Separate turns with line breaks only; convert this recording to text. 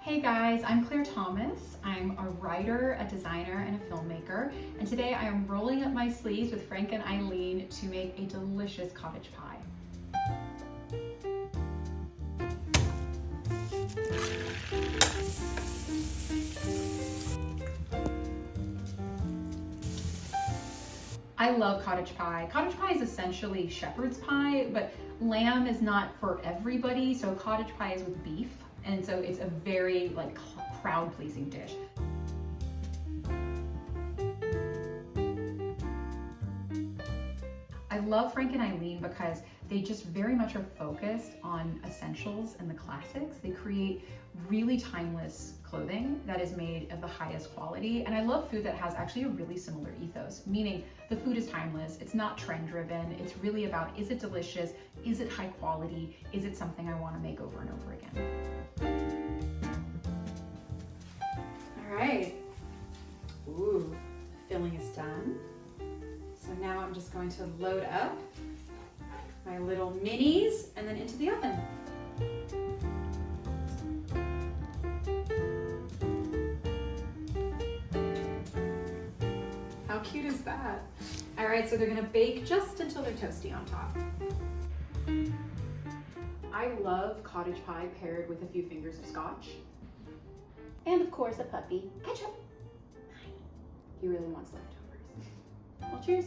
Hey guys, I'm Claire Thomas. I'm a writer, a designer, and a filmmaker. And today I am rolling up my sleeves with Frank and Eileen to make a delicious cottage pie. I love cottage pie. Cottage pie is essentially shepherd's pie, but lamb is not for everybody, so cottage pie is with beef. And so it's a very crowd-pleasing dish. I love Frank and Eileen because they just very much are focused on essentials and the classics. They create really timeless clothing that is made of the highest quality. And I love food that has actually a really similar ethos, meaning the food is timeless, it's not trend driven, it's really about, is it delicious, is it high quality, is it something I want to make over and over again.
All right, ooh, filling is done. So now I'm just going to load up my little minis and then into the oven. How cute is that? All right, so they're gonna bake just until they're toasty on top.
I love cottage pie paired with a few fingers of scotch.
And of course, a puppy. Ketchup.
He really wants leftovers.
Well, cheers.